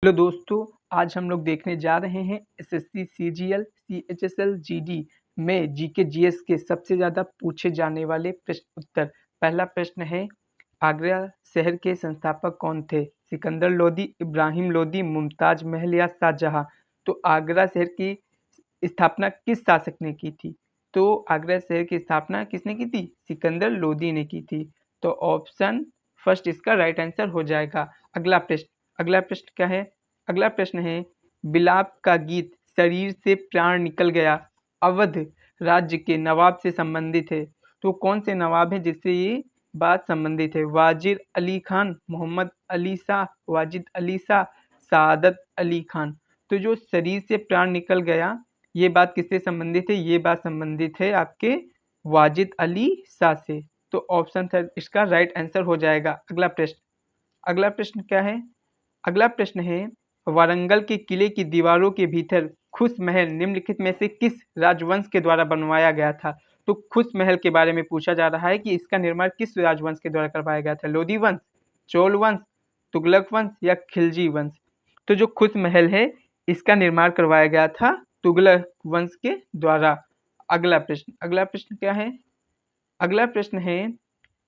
Hello दोस्तों, आज हम लोग देखने जा रहे हैं एसएससी, सीजीएल, सीएचएसएल, जीडी में जीके जीएस के सबसे ज़्यादा पूछे जाने वाले प्रश्न उत्तर। पहला प्रश्न है, आगरा शहर के संस्थापक कौन थे? सिकंदर लोदी, इब्राहिम लोदी, मुमताज महल या शाहजहां? तो आगरा शहर की स्थापना किस शासक ने की थी? तो आगरा शहर की स्थापना किसने की थी? सिकंदर लोदी ने की थी। तो ऑप्शन फर्स्ट इसका राइट आंसर हो जाएगा। अगला प्रश्न क्या है? अगला प्रश्न है, बिलाप का गीत शरीर से प्राण निकल गया अवध राज्य के नवाब से संबंधित है। तो कौन से नवाब हैं जिससे ये बात संबंधित है? वाजिद अली खान, मोहम्मद अली शाह, वाजिद अली शाह, सादत अली खान। तो जो शरीर से प्राण निकल गया, ये बात किससे संबंधित है? ये बात संबंधित है आपके वाजिद अली शाह से। तो ऑप्शन थर्ड इसका राइट आंसर हो जाएगा। अगला प्रश्न क्या है? अगला प्रश्न है, वारंगल के किले की दीवारों के भीतर खुश महल निम्नलिखित में से किस राजवंश के द्वारा बनवाया गया था? तो खुश महल के बारे में पूछा जा रहा है कि इसका निर्माण किस राजवंश के द्वारा करवाया गया था? लोधी वंश, चोल वंश, तुगलक वंश या खिलजी वंश? तो जो खुश महल है इसका निर्माण करवाया गया था तुगलक वंश के द्वारा। अगला प्रश्न क्या है? अगला प्रश्न है,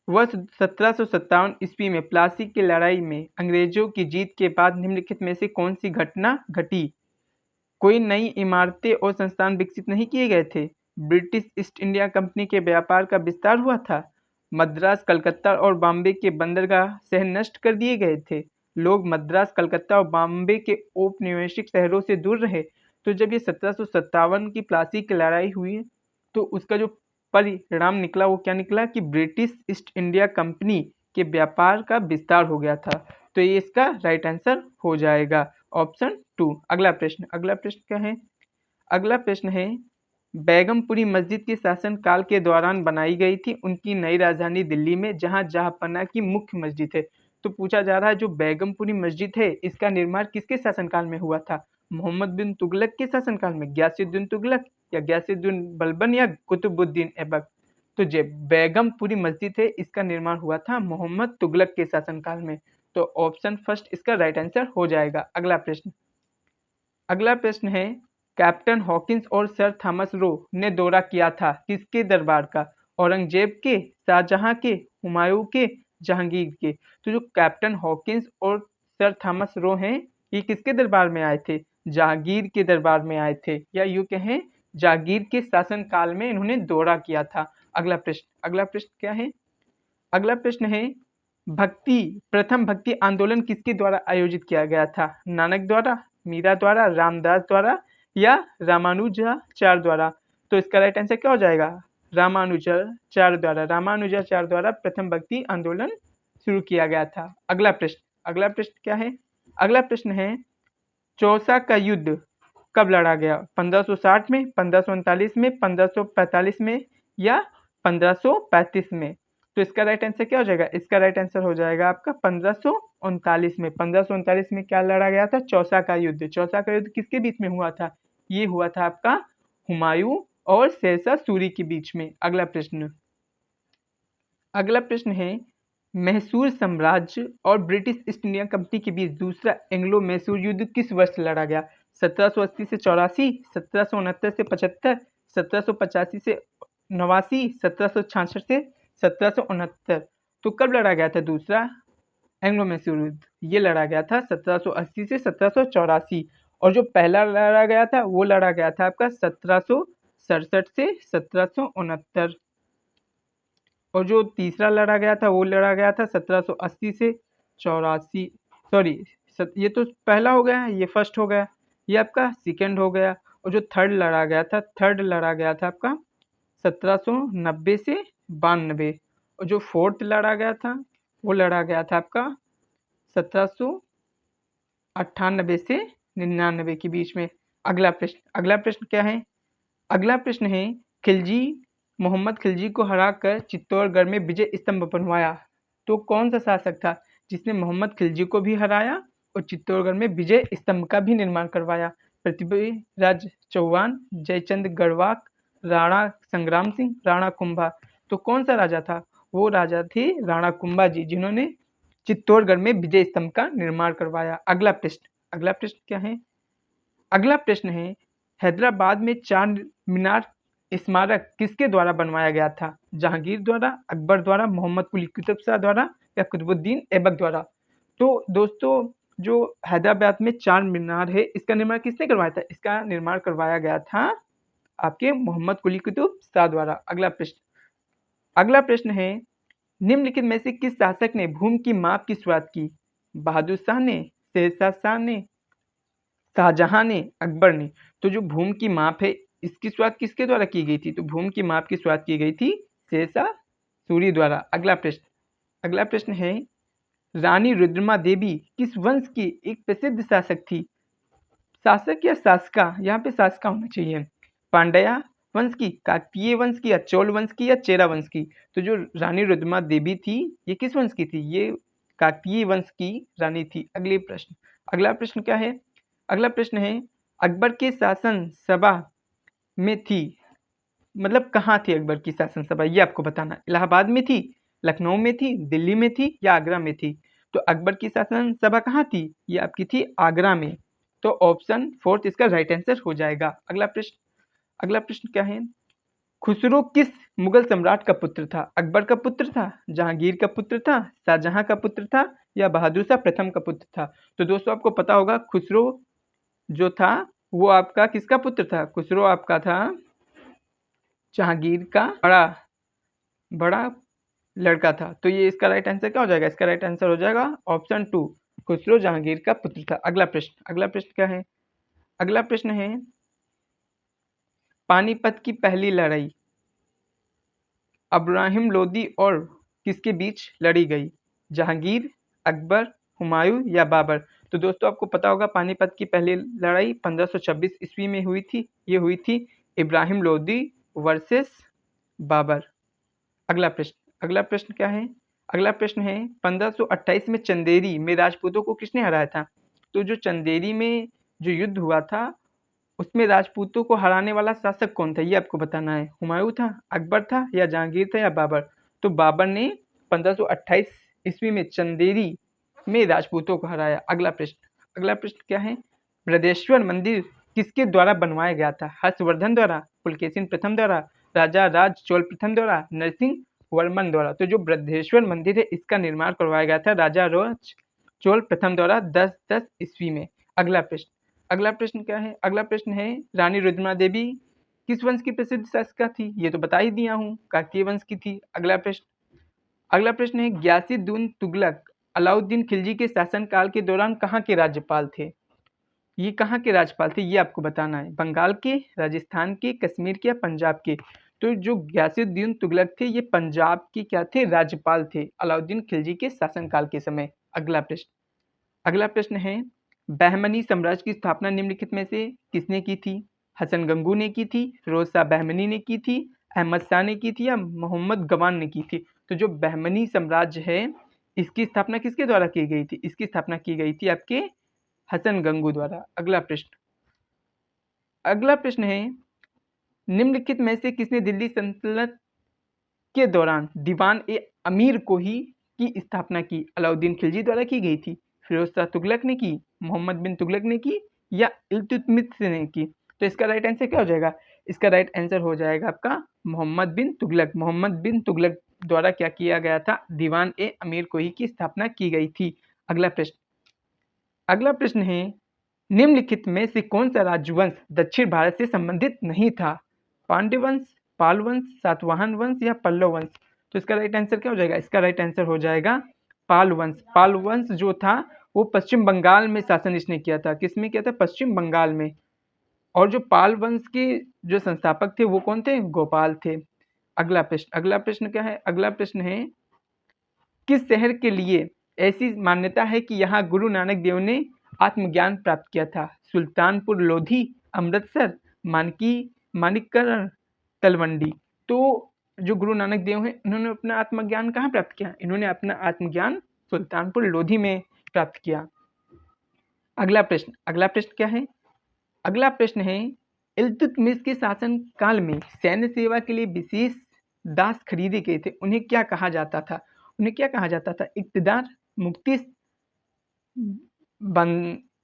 वर्ष 1757 ईस्वी में प्लासी की लड़ाई में अंग्रेजों की जीत के बाद निम्नलिखित में से कौन सी घटना घटी? कोई नई इमारतें और संस्थान विकसित नहीं किए गए थे। ब्रिटिश ईस्ट इंडिया कंपनी के व्यापार का विस्तार हुआ था। मद्रास, कलकत्ता और बॉम्बे के बंदरगाह शहर नष्ट कर दिए गए थे। लोग मद्रास, कलकत्ता और बॉम्बे के औपनिवेशिक शहरों से दूर रहे। तो जब ये 1757 की प्लासी की लड़ाई हुई तो उसका जो परिणाम निकला वो क्या निकला कि ब्रिटिश ईस्ट इंडिया कंपनी के व्यापार का विस्तार हो गया था। तो ये इसका राइट आंसर हो जाएगा ऑप्शन 2। अगला प्रश्न क्या है? अगला प्रश्न है, बेगमपुरी मस्जिद के शासन काल के दौरान बनाई गई थी उनकी नई राजधानी दिल्ली में, जहां जहांपना की मुख्य मस्जिद है। तो पूछा जा रहा है जो बेगमपुरी मस्जिद है इसका निर्माण किसके शासनकाल में हुआ था? मोहम्मद बिन तुगलक के शासनकाल में, गयासुद्दीन तुगलक या गयासुद्दीन बलबन या कुतुबुद्दीन ऐबक? तो जो बेगमपुरी मस्जिद है इसका निर्माण हुआ था मोहम्मद तुगलक के शासनकाल में। तो ऑप्शन फर्स्ट इसका राइट आंसर हो जाएगा। अगला प्रश्न है, कैप्टन हॉकिंस और सर थॉमस रो ने दौरा किया था किसके दरबार का? औरंगजेब के, शाहजहां के, हुमायूं के, जहांगीर के? तो जो कैप्टन हॉकिंस और सर थॉमस रो हैं ये किसके दरबार में आए थे? जहांगीर के दरबार में आए थे, या यूं कहें जहांगीर के शासन काल में इन्होंने दौरा किया था। अगला प्रश्न क्या है? अगला प्रश्न है, प्रथम भक्ति आंदोलन किसके द्वारा आयोजित किया गया था? नानक द्वारा, मीरा द्वारा, रामदास द्वारा या रामानुजाचार्य द्वारा? तो इसका राइट आंसर क्या हो जाएगा? रामानुजाचार्य द्वारा प्रथम भक्ति आंदोलन शुरू किया गया था। अगला प्रश्न क्या है? अगला प्रश्न है, चौसा का युद्ध कब लड़ा गया? 1560 में, 1539 में, 1545 में या 1535 में? तो इसका राइट आंसर क्या हो जाएगा? इसका राइट आंसर हो जाएगा आपका 1539 में। 1539 में क्या लड़ा गया था? चौसा का युद्ध। चौसा का युद्ध किसके बीच में हुआ था? ये हुआ था आपका हुमायूं और शेरशाह सूरी के बीच में। अगला प्रश्न है, मैसूर साम्राज्य और ब्रिटिश ईस्ट इंडिया कंपनी के बीच दूसरा एंग्लो मैसूर युद्ध किस वर्ष लड़ा गया? 1780 से 84, 1769 से 75, 1785 से 89, 1766 से 1769? तो कब लड़ा गया था दूसरा एंग्लो मैसूर युद्ध? ये लड़ा गया था 1780 से 1784। और जो पहला लड़ा गया था वो लड़ा गया था आपका 1767 से 1769। और जो तीसरा लड़ा गया था वो लड़ा गया था 1780 से 84। सॉरी, ये तो पहला हो गया, ये फर्स्ट हो गया, ये आपका सेकेंड हो गया। और जो थर्ड लड़ा गया था आपका 1790 से 92। और जो फोर्थ लड़ा गया था वो लड़ा गया था आपका 1798 से 99 के बीच में। अगला प्रश्न क्या है? अगला प्रश्न है, मोहम्मद खिलजी को हराकर चित्तौड़गढ़ में विजय स्तंभ बनवाया। तो कौन सा शासक था जिसने मोहम्मद खिलजी को भी हराया और चित्तौड़गढ़ में विजय स्तंभ का भी निर्माण करवाया? पृथ्वीराज चौहान, जयचंद गढ़वाल, राणा संग्राम सिंह, राणा कुंभा? तो कौन सा राजा था? वो राजा थे राणा कुंभा जी, जिन्होंने चित्तौड़गढ़ में विजय स्तंभ का निर्माण करवाया। अगला अगला प्रश्न क्या है? अगला प्रश्न है, हैदराबाद में चार मीनार स्मारक किसके द्वारा बनवाया गया था? जहांगीर द्वारा, अकबर द्वारा, मोहम्मद कुली कुतुब शाह द्वारा या कुतुबुद्दीन ऐबक द्वारा? तो दोस्तों, जो हैदराबाद में चार मीनार है, इसका निर्माण किसने करवाया था? इसका निर्माण करवाया गया था आपके मोहम्मद कुली कुतुब शाह द्वारा। अगला प्रश्न है, निम्नलिखित में से किस शासक ने भूमि की माप की शुरुआत की? बहादुर शाह ने, शेरशाह शाह ने, शाहजहां ने, अकबर ने? तो जो भूमि की माप है, इसकी शुरुआत किसके द्वारा की गई थी? तो भूमि की माप की शुरुआत की गई थी शेरशाह सूरी द्वारा। अगला प्रश्न है, रानी रुद्रमा देवी किस वंश की एक प्रसिद्ध शासक थी? शासक या शासका? यहाँ पे शासका होना चाहिए। पांड्या वंश की, काकतीय वंश की, या चोल वंश की, या चेरा वंश की? तो जो रानी रुद्रमा देवी थी, ये किस वंश की थी? ये काकतीय वंश की रानी थी। अगला प्रश्न क्या है? अगला प्रश्न है, अकबर के शासन सभा में थी, मतलब कहाँ थी अकबर की शासन सभा, ये आपको बताना। इलाहाबाद में थी, लखनऊ में थी, दिल्ली में थी, या आगरा में थी? तो अकबर की शासन सभा कहाँ थी? ये आपकी थी आगरा में। तो ऑप्शन फोर्थ इसका राइट आंसर हो जाएगा। अगला प्रश्न क्या है? खुसरो किस मुगल सम्राट का पुत्र था? अकबर का पुत्र था, जहांगीर का पुत्र था, शाहजहां का पुत्र था, या बहादुर शाह प्रथम का पुत्र था? तो दोस्तों, आपको पता होगा खुसरो जो था वो आपका किसका पुत्र था? खुसरो आपका था जहांगीर का बड़ा लड़का था। तो ये इसका राइट आंसर क्या हो जाएगा? इसका राइट आंसर हो जाएगा ऑप्शन 2, खुसरो जहांगीर का पुत्र था। अगला प्रश्न क्या है? अगला प्रश्न है, पानीपत की पहली लड़ाई इब्राहिम लोदी और किसके बीच लड़ी गई? जहांगीर, अकबर, हुमायूं, या बाबर? तो दोस्तों, आपको पता होगा पानीपत की पहली लड़ाई 1526 ईस्वी में हुई थी। ये हुई थी इब्राहिम लोदी वर्सेस बाबर। अगला प्रश्न क्या है? अगला प्रश्न है, 1528 में चंदेरी में राजपूतों को किसने हराया था? तो जो चंदेरी में जो युद्ध हुआ था, उसमें राजपूतों को हराने वाला शासक कौन था? ये आपको बताना है। हुमायूं था, अकबर था, या जहांगीर था, या बाबर? तो बाबर ने 1528 ईस्वी में चंदेरी में राजपूतों को हराया। अगला प्रश्न क्या है? बृहदेश्वर मंदिर किसके द्वारा बनवाया गया था? हर्षवर्धन द्वारा, पुलकेशिन प्रथम द्वारा, राजा राज चोल प्रथम द्वारा, नरसिंह वर्मन द्वारा? तो जो बृहदेश्वर मंदिर है, इसका निर्माण करवाया गया था राजा राज चोल प्रथम द्वारा 1010 ईस्वी में। अगला प्रश्न क्या है? अगला प्रश्न है, रानी रुद्रमा देवी किस वंश की प्रसिद्ध शासिका थी? ये तो बता ही दिया हूँ, काकतीय वंश की थी। अगला प्रश्न है, ग्यासुद्दीन तुगलक अलाउद्दीन खिलजी के शासनकाल के दौरान कहाँ के राज्यपाल थे? ये कहाँ के राज्यपाल थे, ये आपको बताना है। बंगाल के, राजस्थान के, कश्मीर के, या पंजाब के? तो जो ग्यासुद्दीन तुगलक थे, ये पंजाब के क्या थे? राज्यपाल थे अलाउद्दीन खिलजी के शासनकाल के समय। अगला प्रश्न है, बहमनी साम्राज्य की स्थापना निम्नलिखित में से किसने की थी? हसन गंगू ने की थी, फिरोज शाह बहमनी ने की थी, अहमद शाह ने की थी, या मोहम्मद गवान ने की थी? तो जो बहमनी साम्राज्य है, इसकी स्थापना किसके द्वारा की गई थी? इसकी स्थापना की गई थी आपके हसन गंगू द्वारा। अगला प्रश्न है, निम्नलिखित में से किसने दिल्ली सल्तनत के दौरान दीवान ए अमीर कोही की स्थापना की? अलाउद्दीन खिलजी द्वारा की गई थी, फिरोज शाह तुगलक ने की, मोहम्मद बिन तुगलक ने की, या इल्तुतमिश ने की? तो इसका राइट आंसर क्या हो जाएगा? इसका राइट आंसर हो जाएगा आपका मोहम्मद बिन तुगलक द्वारा क्या किया गया था? दीवान ए अमीर कोही की स्थापना की गई थी। अगला प्रश्न है, निम्नलिखित में से कौन सा राजवंश दक्षिण भारत से संबंधित नहीं था? पांड्य वंश, पाल वंश, सातवाहन वंश, या पल्लव वंश? तो इसका राइट आंसर क्या हो जाएगा? इसका राइट आंसर हो जाएगा पाल वंश जो था वो पश्चिम बंगाल में शासन इसने किया था। किसमें किया था? पश्चिम बंगाल में। और जो पाल वंश के जो संस्थापक थे वो कौन थे? गोपाल थे। अगला प्रश्न क्या है? अगला प्रश्न है, किस शहर के लिए ऐसी मान्यता है कि यहाँ गुरु नानक देव ने आत्मज्ञान प्राप्त किया था? सुल्तानपुर लोधी, अमृतसर, मानिककरण, तलवंडी? तो जो गुरु नानक देव हैं, इन्होंने अपना आत्मज्ञान कहाँ प्राप्त किया? इन्होंने अपना आत्मज्ञान सुल्तानपुर लोधी में प्राप्त किया। अगला प्रश्न क्या है? अगला प्रश्न है, इल्तुतमिश के शासन काल में सैन्य सेवा के लिए विशेष दास खरीदे गए थे, उन्हें क्या कहा जाता था? इक्तदार, मुक्ति,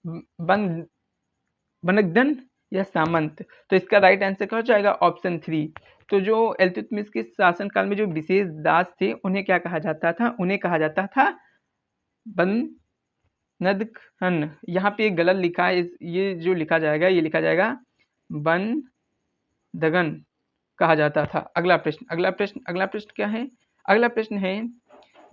बन बनगदन या सामंत। तो इसका राइट आंसर क्या हो जाएगा? ऑप्शन 3। तो जो इल्तुतमिश के शासनकाल में जो विशेष दास थे उन्हें क्या कहा जाता था? उन्हें कहा जाता था बनदखन। यहाँ पे गलत लिखा है, ये जो लिखा जाएगा ये लिखा जाएगा बनदगन कहा जाता था। अगला प्रश्न क्या है? अगला प्रश्न है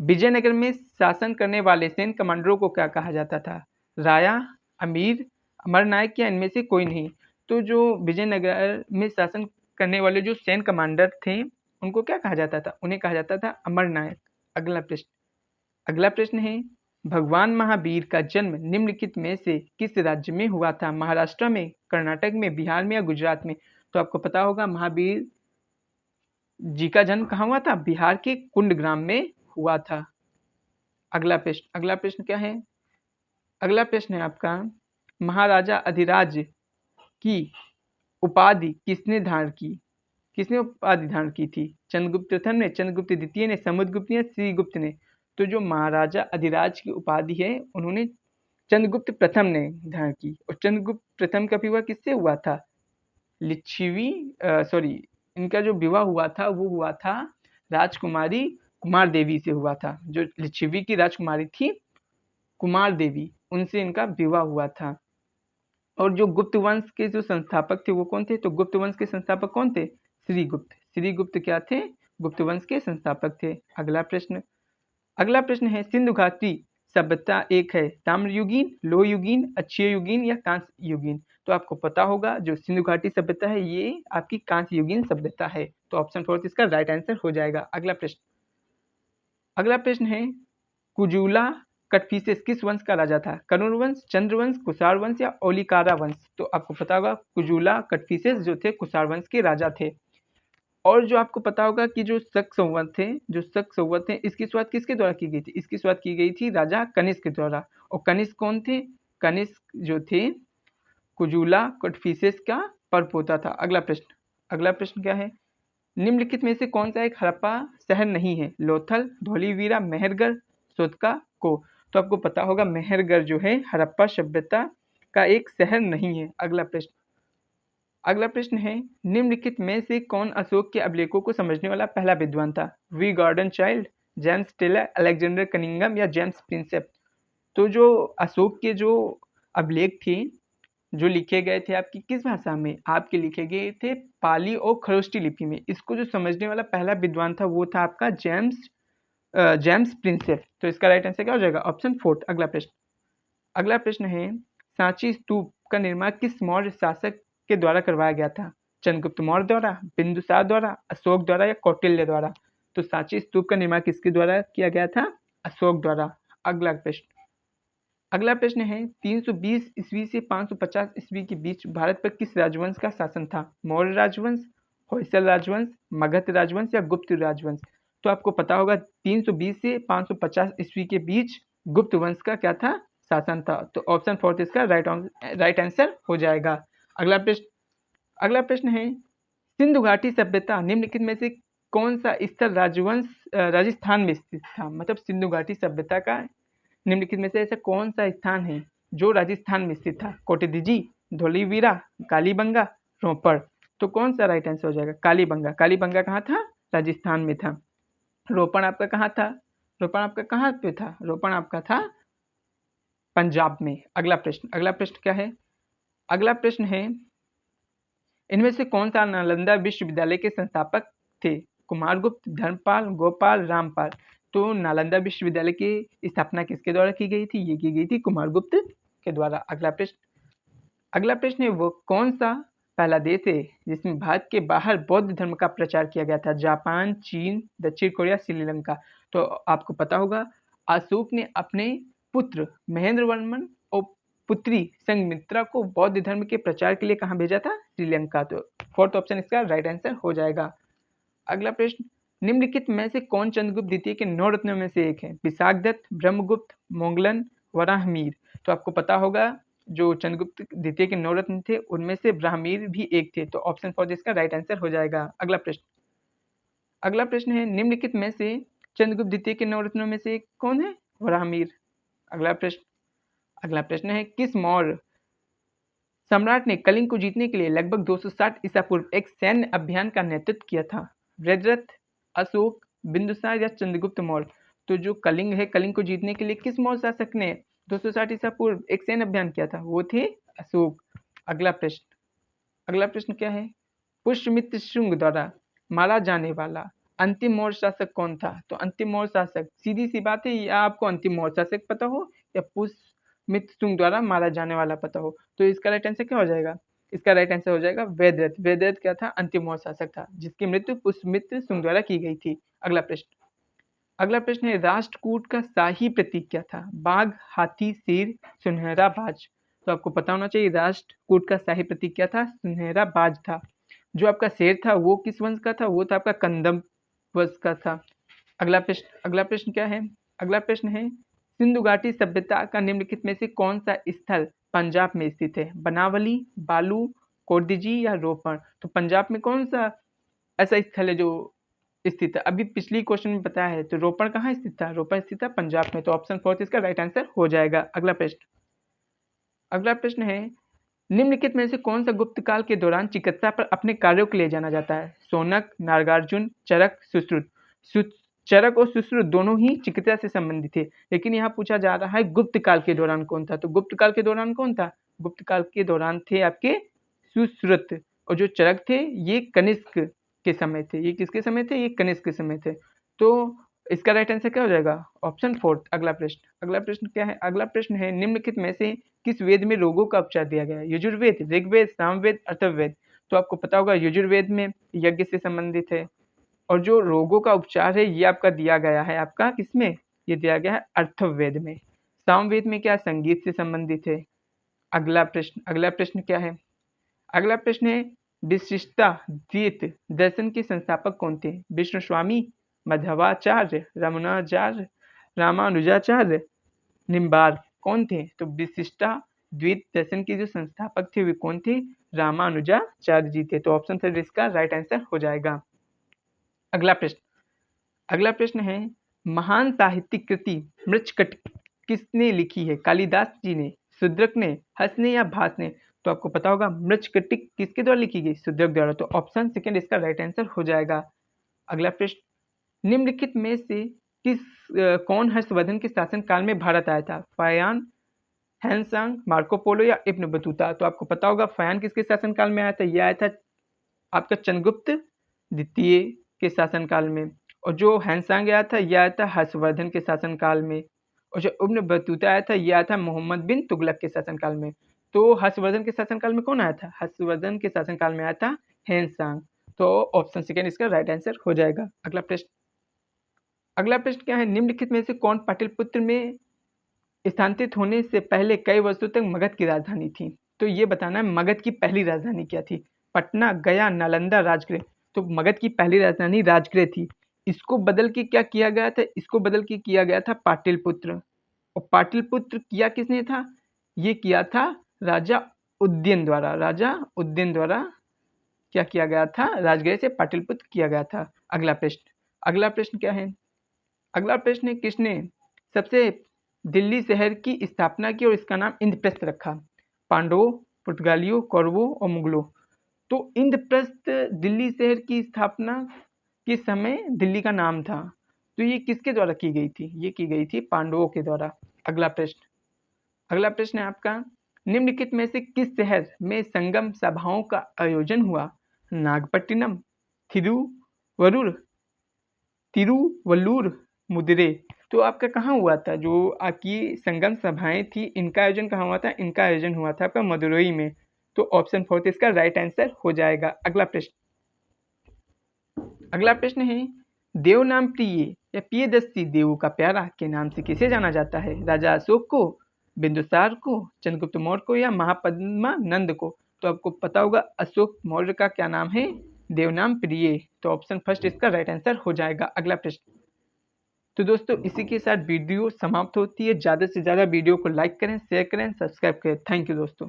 विजयनगर में शासन करने वाले सैन्य कमांडरों को क्या कहा जाता था? राया, अमीर, अमरनायक या इनमें से कोई नहीं। तो जो विजयनगर में शासन करने वाले जो सैन्य कमांडर थे उनको क्या कहा जाता था? उन्हें कहा जाता था अमरनायक। अगला प्रश्न है भगवान महावीर का जन्म निम्नलिखित में से किस राज्य में हुआ था? महाराष्ट्र में, कर्नाटक में, बिहार में या गुजरात में? तो आपको पता होगा महावीर जी का जन्म कहाँ हुआ था? बिहार के कुंडग्राम में हुआ था। अगला प्रश्न क्या है? अगला प्रश्न है आपका महाराजा अधिराज की उपाधि किसने धारण की? किसने उपाधि धारण की थी? चंद्रगुप्त प्रथम ने, चंद्रगुप्त द्वितीय ने, समुद्रगुप्त ने या श्रीगुप्त ने? तो जो महाराजा अधिराज की उपाधि है उन्होंने चंद्रगुप्त प्रथम ने धारण की। और चंद्रगुप्त प्रथम का विवाह किससे हुआ था? इनका जो विवाह हुआ था वो हुआ था राजकुमारी कुमार देवी से हुआ था। जो लिच्छवी की राजकुमारी थी कुमार देवी, उनसे इनका विवाह हुआ था। और जो गुप्त वंश के जो संस्थापक थे वो कौन थे? तो गुप्त वंश के संस्थापक कौन थे? श्रीगुप्त क्या थे? गुप्त वंश के संस्थापक थे। अगला प्रश्न है सिंधु घाटी सभ्यता एक है ताम्रयुगीन, लोहयुगीन, अक्षययुगीन या कांस्य युगीन? तो आपको पता होगा जो सिंधु घाटी सभ्यता है ये आपकी कांस्य युगीन सभ्यता है। तो ऑप्शन 4 इसका राइट आंसर हो जाएगा। अगला प्रश्न है कुजुला कटफिसेस किस वंश का राजा था? कनूर वंश, चंद्रवंश, कुषाण वंश या ओलिकारा वंश? तो आपको पता होगा कुजुला कटफिसेस जो थे कुषाण वंश के राजा थे। और जो आपको पता होगा कि जो शक संवत थे इसकी शुरुआत किसके द्वारा की गई थी? इसकी शुरुआत की गई थी राजा कनिष्क के द्वारा। और कनिष्क कौन थे? कनिष्क जो थे कुजुला कटफिसेस का परपोता था। अगला प्रश्न क्या है? निम्नलिखित में से कौन सा एक हड़प्पा शहर नहीं है? लोथल, धौलीवीरा, मेहरगढ़, सोतका को? तो आपको पता होगा मेहरगढ़ जो है हड़प्पा सभ्यता का एक शहर नहीं है। अगला प्रश्न है निम्नलिखित में से कौन अशोक के अभिलेखों को समझने वाला पहला विद्वान था? V Gordon Childe, James Taylor, Alexander Cunningham या जेम्स प्रिंसेप? तो जो अशोक के जो अभिलेख थे जो लिखे गए थे आपकी किस भाषा में? आपके लिखे गए थे पाली और खरोष्टी लिपि में। इसको जो समझने वाला पहला विद्वान था वो था आपका जेम्स प्रिंसेप। तो इसका राइट आंसर क्या हो जाएगा? ऑप्शन 4। अगला प्रश्न है सांची स्तूप का निर्माण किस मौर्य शासक के द्वारा करवाया गया था? चंद्रगुप्त मौर्य द्वारा, बिंदुसार द्वारा, अशोक द्वारा या कौटिल्य द्वारा? तो सांची स्तूप का निर्माण किसके द्वारा किया गया था? अशोक द्वारा। अगला प्रश्न है 320 ईस्वी से 550 ईस्वी के बीच भारत पर किस राजवंश का शासन था? मौर्य राजवंश, होयसल राजवंश, मगध राजवंश या गुप्त राजवंश? तो आपको पता होगा 320 से 550 ईस्वी के बीच गुप्त वंश का क्या था? शासन था। तो ऑप्शन 4 इसका राइट आंसर हो जाएगा। अगला प्रश्न है सिंधु घाटी सभ्यता निम्नलिखित में से कौन सा स्थल राजस्थान में स्थित था? मतलब सिंधु घाटी सभ्यता का निम्नलिखित में से ऐसा कौन सा स्थान है जो राजस्थान में स्थित था? कोटदीजी, धौलीवीरा, कालीबंगा, रोपड़? तो कौन सा राइट आंसर हो जाएगा? कालीबंगा कहाँ था? राजस्थान में था। रोपड़ आपका कहाँ था? रोपड़ आपका था पंजाब में। अगला प्रश्न क्या है? अगला प्रश्न है इनमें से कौन सा नालंदा विश्वविद्यालय के संस्थापक थे? कुमारगुप्त, धर्मपाल, गोपाल, रामपाल? तो नालंदा विश्वविद्यालय की स्थापना किसके द्वारा की गई थी? ये की गई थी कुमारगुप्त के द्वारा। अगला प्रश्न है वो कौन सा पहला देश है जिसमें भारत के बाहर बौद्ध धर्म का प्रचार किया गया था? जापान, चीन, दक्षिण कोरिया, श्रीलंका? तो आपको पता होगा अशोक ने अपने पुत्र महेंद्र वर्मन और पुत्री संघमित्रा को बौद्ध धर्म के प्रचार के लिए कहाँ भेजा था? श्रीलंका। तो 4th ऑप्शन इसका राइट आंसर हो जाएगा। अगला प्रश्न निम्नलिखित में से कौन चंद्रगुप्त द्वितीय के 9 रत्नों में से एक है? विशाखदत्त, ब्रह्मगुप्त, मोगलन, वराहमिहिर? तो आपको पता होगा जो चंद्रगुप्त द्वितीय के 9 रत्न थे उनमें से ब्राह्मीर भी एक थे। तो ऑप्शन 4 इसका राइट आंसर हो जाएगा। अगला प्रश्न है निम्नलिखित में से चंद्रगुप्त द्वितीय के 9 रत्नों में से कौन है? वराहमिहिर। अगला प्रश्न है, किस मौर्य सम्राट ने कलिंग को जीतने के लिए लगभग 260 ईसा पूर्व एक सैन्य अभियान का नेतृत्व किया था? वृद्धरथ, अशोक, बिंदुसार या चंद्रगुप्त मौर्य? तो जो कलिंग है, कलिंग को जीतने के लिए किस मौर्य शासक ने 260 ईसा पूर्व एक सैन्य अभियान किया था? वो थे अशोक। अगला प्रश्न क्या है, पुष्यमित्र शुंग द्वारा मारा जाने वाला अंतिम मौर्य शासक कौन था? तो अंतिम मौर्य शासक, सीधी सी बात है, या आपको अंतिम मौर्य शासक पता हो या पुष्यमित्र शुंग द्वारा मारा जाने वाला पता हो, तो इसका राइट आंसर क्या हो जाएगा? इसका राइट आंसर हो जाएगा वेदरथ। वेदरथ क्या था? अंतिम मौर्य शासक था, जिसकी मृत्यु पुष्यमित्र शुंग द्वारा की गई थी। अगला प्रश्न है, राष्ट्रकूट का शाही प्रतीक क्या था? बाघ, हाथी, शेर, सुनहरा बाज? तो आपको पता होना चाहिए राष्ट्रकूट का शाही प्रतीक क्या था? सुनहरा बाज था। जो आपका शेर था वो किस वंश का था? वो था आपका कंदम वंश का था। अगला प्रश्न क्या है? अगला प्रश्न है, सिंधु घाटी सभ्यता का निम्नलिखित में से कौन सा स्थल पंजाब में स्थित है? बनावली, बालू, कोर्दिजी या रोपण? तो पंजाब में कौन सा ऐसा स्थल है जो स्थित है? अभी पिछली क्वेश्चन में बताया है, तो रोपण कहाँ स्थित था? रोपण स्थित था पंजाब में। तो ऑप्शन 4 इसका राइट आंसर हो जाएगा। अगला प्रश्न है, निम्नलिखित में से कौन सा गुप्त काल के दौरान चिकित्सा पर अपने कार्यों के लिए जाना जाता है? शौनक, नागार्जुन, चरक, सुश्रुत? चरक और सुश्रुत दोनों ही चिकित्सा से संबंधित थे, लेकिन यहाँ पूछा जा रहा है गुप्त काल के दौरान कौन था? तो गुप्त काल के दौरान कौन था? गुप्त काल के दौरान थे आपके सुश्रुत, और जो चरक थे ये कनिष्क के समय थे। ये किसके समय थे? ये कनिष्क के समय थे। तो इसका राइट आंसर क्या हो जाएगा? ऑप्शन 4। अगला प्रश्न क्या है? अगला प्रश्न है, निम्नलिखित में से किस वेद में रोगों का उपचार दिया गया है? यजुर्वेद, ऋग्वेद, सामवेद, अथर्ववेद? तो आपको पता होगा यजुर्वेद में यज्ञ से संबंधित है, और जो रोगों का उपचार है ये आपका दिया गया है, आपका किसमें? ये दिया गया है अथर्ववेद में। सामवेद में क्या? संगीत से संबंधित है। अगला प्रश्न क्या है? अगला प्रश्न है, विशिष्टाद्वैत दर्शन के संस्थापक कौन थे? विष्णु स्वामी, मध्वाचार्य, रामानुजाचार्य, निम्बार्क? कौन थे? तो विशिष्टाद्वैत दर्शन के जो संस्थापक थे वे कौन थे? रामानुजाचार्य जी थे। तो ऑप्शन 3 इसका राइट आंसर हो जाएगा। अगला प्रश्न है, महान साहित्यिक कृति मृच्छकटिक किसने लिखी है? कालिदास जी ने, शूद्रक ने, हंस ने या भास ने? तो आपको पता होगा मृच्छकटिक किसके द्वारा लिखी गई? शूद्रक द्वारा। तो ऑप्शन 2 इसका राइट आंसर हो जाएगा। अगला प्रश्न, निम्नलिखित में से कौन हर्षवर्धन के शासन काल में भारत आया था? फयान, हैंसांग, मार्को पोलो या इब्न बतूता? तो आपको पता होगा फयान किसके शासन काल में आया था? यह आया था आपका चंद्रगुप्त द्वितीय के शासन काल में। और जो हैंसांग आया था यह आया था हर्षवर्धन के शासन काल में। और जो इब्न बतूता आया था यह आया था मोहम्मद बिन तुगलक के शासन काल में। तो हर्षवर्धन के शासन काल में कौन आया था? हर्षवर्धन के शासन काल में आया था हैंसांग। तो ऑप्शन 2 इसका राइट आंसर हो जाएगा। अगला प्रश्न क्या है, निम्नलिखित में से कौन पाटलिपुत्र में स्थानांतरित होने से पहले कई वर्षों तक मगध की राजधानी थी? तो ये बताना है मगध की पहली राजधानी क्या थी? पटना, गया, नालंदा, राजगृह? तो मगध की पहली राजधानी राजगृह थी। इसको बदल के क्या किया गया था? इसको बदल के किया गया था पाटलिपुत्र। और पाटलिपुत्र किया किसने था? ये किया था राजा उदयन द्वारा। क्या किया गया था? राजगृह से पाटलिपुत्र किया गया था। अगला प्रश्न क्या है? अगला प्रश्न है, किसने सबसे दिल्ली शहर की स्थापना की और इसका नाम इंद्रप्रस्थ रखा? पांडवों, पुर्तगालियों, कौरवों और मुगलों? तो इंद्रप्रस्थ दिल्ली शहर की स्थापना के समय दिल्ली का नाम था। तो ये किसके द्वारा की गई थी? ये की गई थी पांडवों के द्वारा। अगला प्रश्न है आपका, निम्नलिखित में से किस शहर में संगम सभाओं का आयोजन हुआ? नागपट्टिनम, तिरुवल्लुर, मुदिरे? तो आपका कहाँ हुआ था? जो आपकी संगम सभाएं थी इनका आयोजन कहाँ हुआ था? इनका आयोजन हुआ था आपका मदुरई में। तो ऑप्शन 4 इसका राइट आंसर हो जाएगा। अगला प्रश्न है, देव नाम प्रिय या प्रियदर्शी देवों का प्यारा के नाम से किसे जाना जाता है? राजा अशोक को, बिंदुसार को, चंद्रगुप्त मौर्य को या महापद्मानंद को? तो आपको पता होगा अशोक मौर्य का क्या नाम है? देवनाम प्रिय। तो ऑप्शन 1 इसका राइट आंसर हो जाएगा। अगला प्रश्न, तो दोस्तों इसी के साथ वीडियो समाप्त होती है। ज़्यादा से ज़्यादा वीडियो को लाइक करें, शेयर करें, सब्सक्राइब करें। थैंक यू दोस्तों।